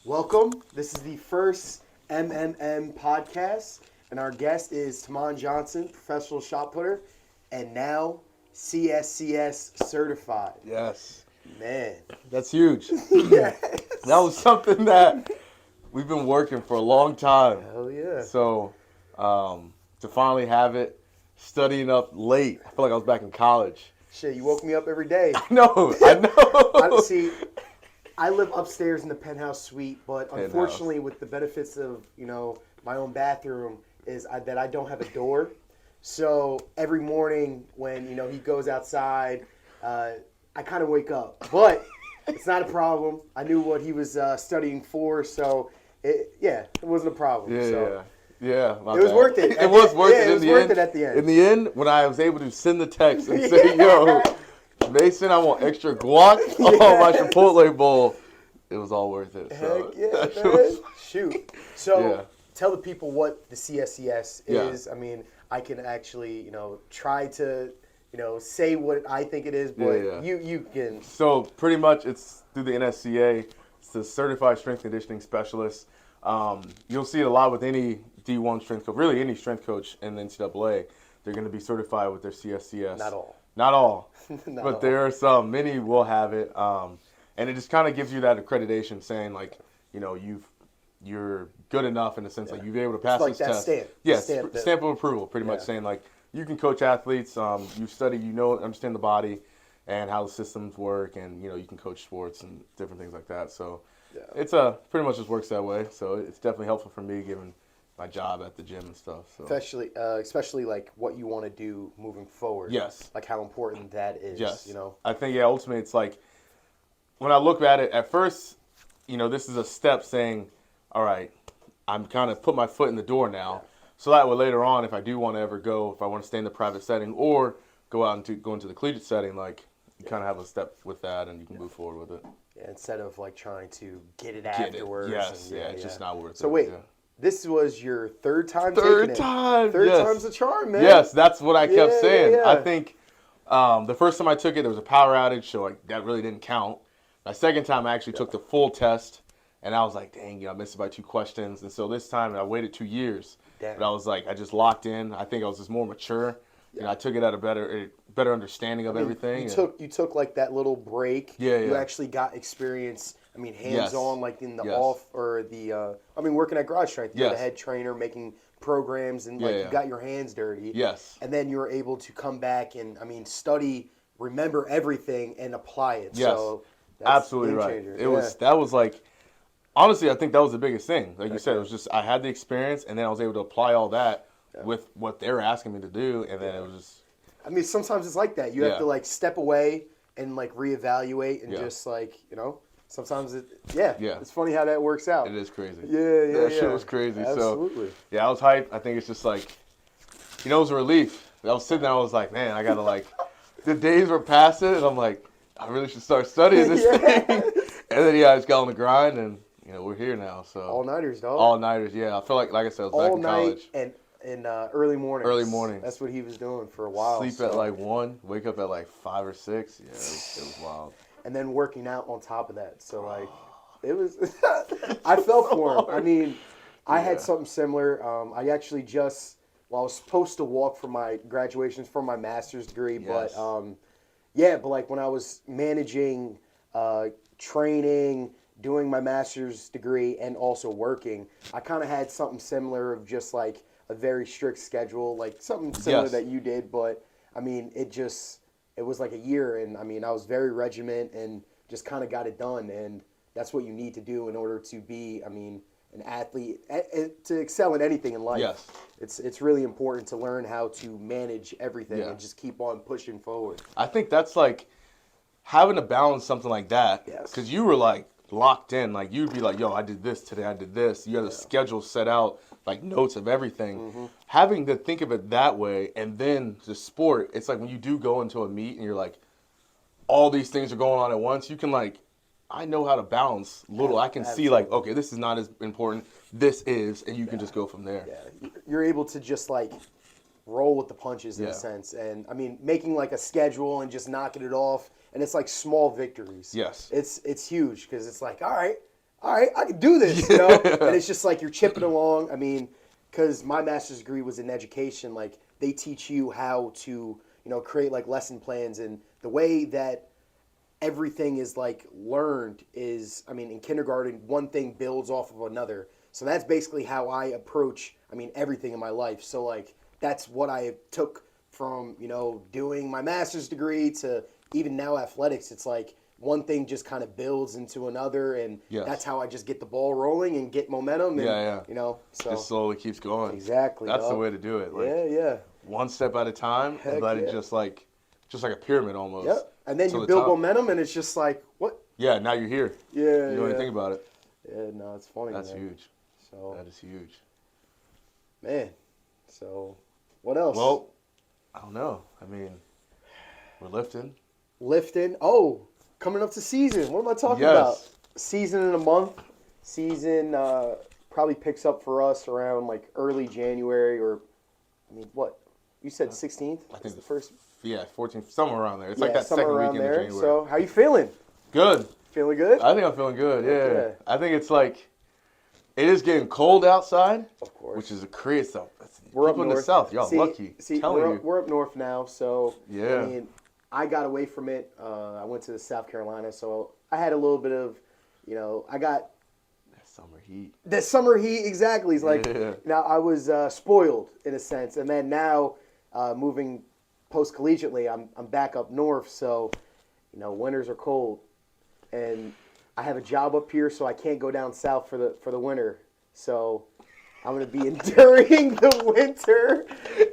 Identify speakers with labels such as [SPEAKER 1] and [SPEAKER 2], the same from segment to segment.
[SPEAKER 1] Welcome. This is the first MMM podcast, and our guest is Tamon Johnson, professional shot putter, and now CSCS certified.
[SPEAKER 2] Yes.
[SPEAKER 1] Man.
[SPEAKER 2] That's huge.
[SPEAKER 1] Yes.
[SPEAKER 2] That was something that we've been working for a long time.
[SPEAKER 1] Hell yeah.
[SPEAKER 2] So to finally have it, studying up late, I feel like I was back in college.
[SPEAKER 1] Shit, you woke me up every day.
[SPEAKER 2] I know.
[SPEAKER 1] See, I live upstairs in the penthouse suite, but unfortunately, with the benefits of my own bathroom, is that I don't have a door. So every morning when he goes outside, I kind of wake up. But it's not a problem. I knew what he was studying for, so it wasn't a problem.
[SPEAKER 2] Yeah.
[SPEAKER 1] It was worth it.
[SPEAKER 2] It was worth it.
[SPEAKER 1] It was worth it at the end.
[SPEAKER 2] In the end, when I was able to send the text and say, "Yo, Mason, I want extra guac on my Chipotle bowl," it was all worth it. So.
[SPEAKER 1] Heck yeah, man. Shoot. So tell the people what the CSCS is.
[SPEAKER 2] Yeah.
[SPEAKER 1] I mean, I can actually, try to, say what I think it is, but you can.
[SPEAKER 2] So pretty much it's through the NSCA. It's the Certified Strength Conditioning Specialist. You'll see it a lot with any D1 strength coach, really any strength coach in the NCAA. They're going to be certified with their CSCS.
[SPEAKER 1] Not all.
[SPEAKER 2] Not all.
[SPEAKER 1] But
[SPEAKER 2] there are some. Many will have it. And it just kind of gives you that accreditation saying, like, you're good enough in the sense like you'll be able to pass
[SPEAKER 1] it's like
[SPEAKER 2] this
[SPEAKER 1] that
[SPEAKER 2] test.
[SPEAKER 1] Stamp.
[SPEAKER 2] Yes, stamp of approval, pretty much saying, like, you can coach athletes, you study, understand the body and how the systems work, and, you can coach sports and different things like that. So it's pretty much just works that way. So it's definitely helpful for me given my job at the gym and stuff. So.
[SPEAKER 1] Especially like what you want to do moving forward.
[SPEAKER 2] Yes.
[SPEAKER 1] Like how important that is.
[SPEAKER 2] Yes. I think, ultimately it's like, when I look at it, at first, this is a step saying, all right, I'm kind of put my foot in the door now. Yeah. So that way later on, if I do want to ever go, if I want to stay in the private setting or go out and go into the collegiate setting, like you kind of have a step with that and you can move forward with it.
[SPEAKER 1] Yeah, instead of like trying to get it afterwards.
[SPEAKER 2] Yes, it's just not worth it.
[SPEAKER 1] So wait, this was your third time
[SPEAKER 2] taking
[SPEAKER 1] it?
[SPEAKER 2] Third
[SPEAKER 1] time's the charm, man.
[SPEAKER 2] Yes, that's what I kept saying.
[SPEAKER 1] Yeah.
[SPEAKER 2] I think the first time I took it, there was a power outage, so that really didn't count. My second time, I actually took the full test, and I was like, dang, I missed by 2 questions. And so this time, I waited 2 years. Damn. But I was like, I just locked in. I think I was just more mature. I took it at a better understanding of everything.
[SPEAKER 1] You took like that little break. You actually got experience. I mean, hands-on, like in the off or the. Working at Garage Strength. You're the head trainer, making programs, and you got your hands dirty.
[SPEAKER 2] Yes.
[SPEAKER 1] And then you were able to come back and study, remember everything, and apply it.
[SPEAKER 2] Yes.
[SPEAKER 1] So that's
[SPEAKER 2] absolutely right. That was like. Honestly, I think that was the biggest thing. Like you said, it was just I had the experience, and then I was able to apply all that with what they were asking me to do, and then it was just.
[SPEAKER 1] Sometimes it's like that. You have to like step away and like reevaluate and just like sometimes it's funny how that works out.
[SPEAKER 2] It is crazy.
[SPEAKER 1] That
[SPEAKER 2] shit was crazy.
[SPEAKER 1] Absolutely.
[SPEAKER 2] So I was hyped. I think it's just like, it was a relief. I was sitting there, I was like, man, I gotta like, the days were passing, and I'm like, I really should start studying this thing. And then I just got on the grind and. We're here now, so
[SPEAKER 1] all-nighters, dog.
[SPEAKER 2] All-nighters, yeah. I feel like I said, I was back in college.
[SPEAKER 1] All night and early mornings.
[SPEAKER 2] Early mornings.
[SPEAKER 1] That's what he was doing for a while.
[SPEAKER 2] Sleep at like 1, wake up at like 5 or 6. Yeah, it was wild.
[SPEAKER 1] And then working out on top of that. So like, it was. I fell for him. I had something similar. I actually I was supposed to walk for my graduations for my master's degree, but but like when I was managing, training. Doing my master's degree and also working, I kind of had something similar of just like a very strict schedule, like something similar that you did. But it was like a year, and I was very regiment and just kind of got it done. And that's what you need to do in order to be, an athlete, to excel in anything in life.
[SPEAKER 2] Yes.
[SPEAKER 1] It's really important to learn how to manage everything and just keep on pushing forward.
[SPEAKER 2] I think that's like having to balance something like that.
[SPEAKER 1] Yes.
[SPEAKER 2] Because you were like, locked in, like you'd be like, yo, I did this today, I did this. You had a schedule set out, like notes of everything. Mm-hmm. Having to think of it that way, and then the sport, it's like when you do go into a meet and you're like, all these things are going on at once, you can like, I know how to balance little. I can see like, okay, this is not as important, this is, and you can just go from there.
[SPEAKER 1] Yeah, you're able to just like roll with the punches in a sense. And making like a schedule and just knocking it off. And it's like small victories.
[SPEAKER 2] Yes.
[SPEAKER 1] It's huge because it's like, all right, all right, I can do this, you know? And it's just like you're chipping along. I mean, because my master's degree was in education, like they teach you how to, you know, create like lesson plans, and the way that everything is like learned is, I mean, in kindergarten, one thing builds off of another. So that's basically how I approach, I mean, everything in my life. So like that's what I took from, you know, doing my master's degree to even now athletics. It's like one thing just kind of builds into another, and that's how I just get the ball rolling and get momentum. And, you know, so
[SPEAKER 2] it slowly keeps going.
[SPEAKER 1] Exactly.
[SPEAKER 2] That's the way to do it. Like, one step at a time, and let it just like a pyramid almost.
[SPEAKER 1] Yep. And then you build momentum, and it's just like, what?
[SPEAKER 2] Yeah, now you're here.
[SPEAKER 1] Yeah,
[SPEAKER 2] you don't even think about it.
[SPEAKER 1] Yeah, no, it's funny.
[SPEAKER 2] That's
[SPEAKER 1] man.
[SPEAKER 2] huge.
[SPEAKER 1] So
[SPEAKER 2] that is huge.
[SPEAKER 1] Man, so what else?
[SPEAKER 2] Well, I don't know. I mean, we're lifting.
[SPEAKER 1] Oh, coming up to season. What am I talking about? Season in a month. Season probably picks up for us around like early January, or, I mean, what? You said 16th?
[SPEAKER 2] I think
[SPEAKER 1] the first.
[SPEAKER 2] Yeah, 14th, somewhere around there. It's like that second weekend
[SPEAKER 1] there.
[SPEAKER 2] of January.
[SPEAKER 1] So, how you feeling?
[SPEAKER 2] Good.
[SPEAKER 1] Feeling good?
[SPEAKER 2] I think I'm feeling good, yeah. I think it's like, it is getting cold outside.
[SPEAKER 1] Of course.
[SPEAKER 2] Which is a crazy stuff.
[SPEAKER 1] We're up
[SPEAKER 2] in
[SPEAKER 1] north.
[SPEAKER 2] the south. Y'all lucky.
[SPEAKER 1] We're up north now, so,
[SPEAKER 2] yeah.
[SPEAKER 1] I mean, I got away from it. I went to South Carolina, so I had a little bit of, you know, I got
[SPEAKER 2] summer heat.
[SPEAKER 1] The summer heat, exactly. It's like, now I was spoiled in a sense. And then now, moving post-collegiately, I'm back up north. So, you know, winters are cold. And I have a job up here, so I can't go down south for the winter. So I'm going to be enduring the winter.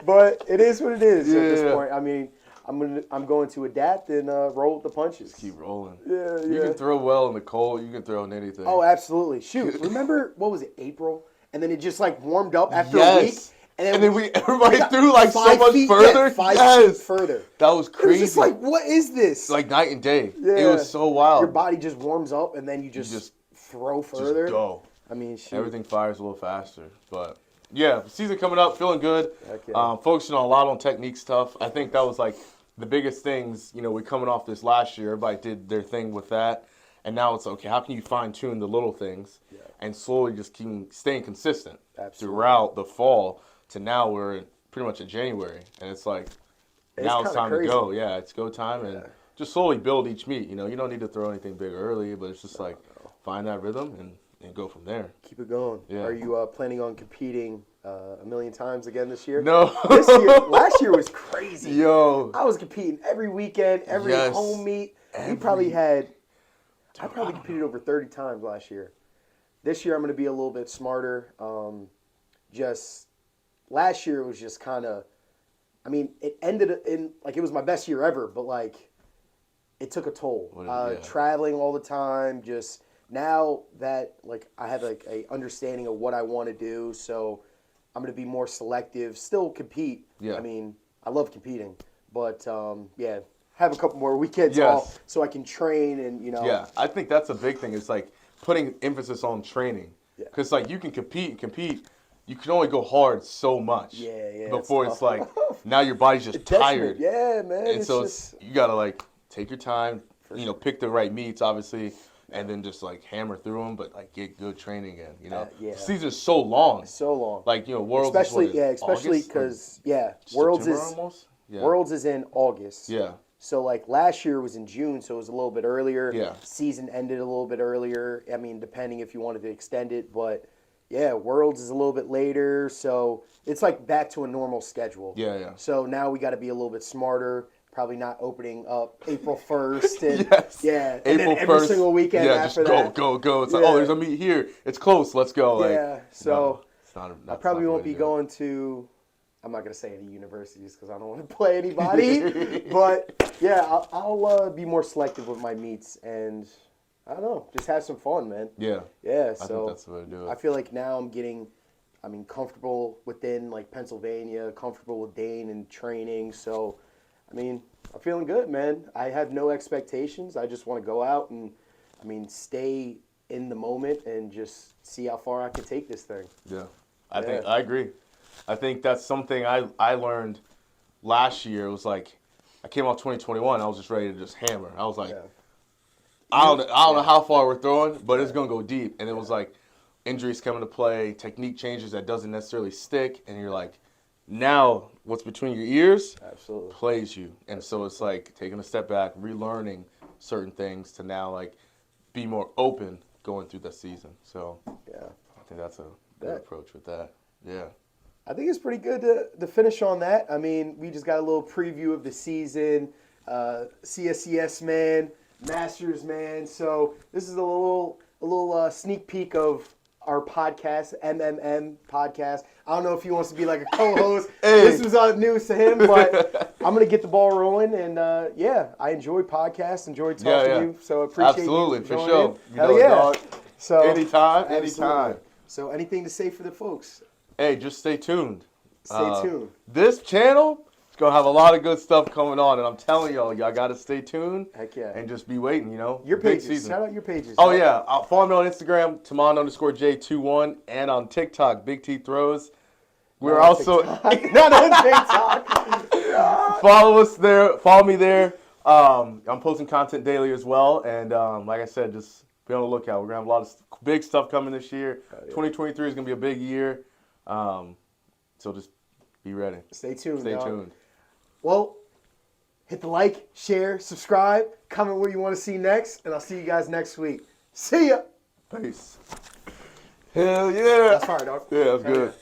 [SPEAKER 1] But it is what it is at this point. I mean, I'm going to adapt and roll with the punches.
[SPEAKER 2] Just keep rolling.
[SPEAKER 1] Yeah.
[SPEAKER 2] You can throw well in the cold. You can throw in anything.
[SPEAKER 1] Oh, absolutely. Shoot, remember, what was it, April? And then it just like warmed up after a week. And then
[SPEAKER 2] everybody threw like so much further.
[SPEAKER 1] 5 feet further.
[SPEAKER 2] That was crazy.
[SPEAKER 1] It was just like, what is this?
[SPEAKER 2] Like night and day.
[SPEAKER 1] Yeah.
[SPEAKER 2] It was so wild.
[SPEAKER 1] Your body just warms up, and then you just throw further.
[SPEAKER 2] Just go.
[SPEAKER 1] I mean, shoot.
[SPEAKER 2] Everything fires a little faster. But yeah, season coming up, feeling good. Focusing a lot on technique stuff. I think that was like the biggest things. You know, we're coming off this last year. Everybody did their thing with that. And now it's, okay, how can you fine-tune the little things and slowly just keep staying consistent throughout the fall to now we're pretty much in January. And it's like, now it's time to go. Yeah, it's go time and just slowly build each meet. You know, you don't need to throw anything big early, but it's just find that rhythm and go from there.
[SPEAKER 1] Keep it going. Yeah. Are you planning on competing a million times again this year?
[SPEAKER 2] No.
[SPEAKER 1] Last year was crazy.
[SPEAKER 2] Yo.
[SPEAKER 1] I was competing every weekend, every home meet. I probably competed over 30 times last year. This year I'm going to be a little bit smarter. Just last year it was just kind of, I mean, it ended in, like, it was my best year ever, but, like, it took a toll. Traveling all the time, just now that, like, I have, like, a understanding of what I want to do, so I'm going to be more selective, still compete. I mean, I love competing, but, have a couple more weekends off so I can train and, you know.
[SPEAKER 2] Yeah, I think that's a big thing. It's like putting emphasis on training. Because, like, you can compete. You can only go hard so much. Before it's like, now your body's just tired.
[SPEAKER 1] Yeah, man.
[SPEAKER 2] And so you got to, like, take your time, pick the right meets, obviously, and then just, like, hammer through them, but, like, get good training in, you know. The season's so long.
[SPEAKER 1] So long.
[SPEAKER 2] Like, you know, Worlds
[SPEAKER 1] especially because, Worlds is in August.
[SPEAKER 2] Yeah.
[SPEAKER 1] So, like, last year was in June, so it was a little bit earlier.
[SPEAKER 2] Yeah.
[SPEAKER 1] Season ended a little bit earlier. I mean, depending if you wanted to extend it. But, Worlds is a little bit later. So, it's, like, back to a normal schedule.
[SPEAKER 2] Yeah.
[SPEAKER 1] So, now we got to be a little bit smarter. Probably not opening up April 1st. And, and
[SPEAKER 2] April
[SPEAKER 1] then every
[SPEAKER 2] 1st,
[SPEAKER 1] single weekend after that.
[SPEAKER 2] Go. It's like, there's a meet here. It's close. Let's go. Like,
[SPEAKER 1] so
[SPEAKER 2] no,
[SPEAKER 1] I probably won't be going to... I'm not going to say any universities because I don't want to play anybody. But, I'll be more selective with my meets and, I don't know, just have some fun, man. Yeah,
[SPEAKER 2] I think that's the way to do it.
[SPEAKER 1] I feel like now I'm getting, comfortable within, like, Pennsylvania, comfortable with Dane and training. So, I'm feeling good, man. I have no expectations. I just want to go out and, stay in the moment and just see how far I can take this thing.
[SPEAKER 2] Yeah, I agree. I think that's something I learned last year. It was like, I came out 2021, I was just ready to just hammer. I was like, I don't know how far we're throwing, but it's gonna go deep. And it was like injuries coming to play, technique changes that doesn't necessarily stick, and you're like, now what's between your ears
[SPEAKER 1] Absolutely
[SPEAKER 2] plays you. And so it's like taking a step back, relearning certain things to now like be more open going through the season. So
[SPEAKER 1] yeah.
[SPEAKER 2] I think that's a good approach with that. Yeah.
[SPEAKER 1] I think it's pretty good to finish on that. I mean, we just got a little preview of the season. CSCS man, Masters man. So this is a little sneak peek of our podcast, MMM podcast. I don't know if he wants to be like a co-host.
[SPEAKER 2] Hey.
[SPEAKER 1] This was news to him, but I'm gonna get the ball rolling. And I enjoy podcasts, enjoy talking to you. So I appreciate
[SPEAKER 2] Absolutely,
[SPEAKER 1] you
[SPEAKER 2] for
[SPEAKER 1] joining
[SPEAKER 2] sure.
[SPEAKER 1] in.
[SPEAKER 2] You
[SPEAKER 1] Hell
[SPEAKER 2] know,
[SPEAKER 1] yeah.
[SPEAKER 2] dog,
[SPEAKER 1] So
[SPEAKER 2] anytime.
[SPEAKER 1] absolutely. So anything to say for the folks?
[SPEAKER 2] Hey, just stay tuned.
[SPEAKER 1] Stay tuned.
[SPEAKER 2] This channel is going to have a lot of good stuff coming on, and I'm telling y'all got to stay tuned.
[SPEAKER 1] Heck yeah.
[SPEAKER 2] And just be waiting,
[SPEAKER 1] Your
[SPEAKER 2] Big
[SPEAKER 1] pages.
[SPEAKER 2] season.
[SPEAKER 1] Shout out your pages.
[SPEAKER 2] Oh, yeah. Follow me on Instagram, Taman_J21, and on TikTok, Big T Throws. We're also...
[SPEAKER 1] Not on TikTok.
[SPEAKER 2] Follow us there. Follow me there. I'm posting content daily as well. And like I said, just be on the lookout. We're going to have a lot of big stuff coming this year. 2023 is going to be a big year. So just be ready.
[SPEAKER 1] Stay tuned.
[SPEAKER 2] Stay tuned.
[SPEAKER 1] Well, hit the like, share, subscribe, comment what you want to see next, and I'll see you guys next week. See ya.
[SPEAKER 2] Peace. Hell yeah.
[SPEAKER 1] That's fire, dog.
[SPEAKER 2] Yeah, that's good.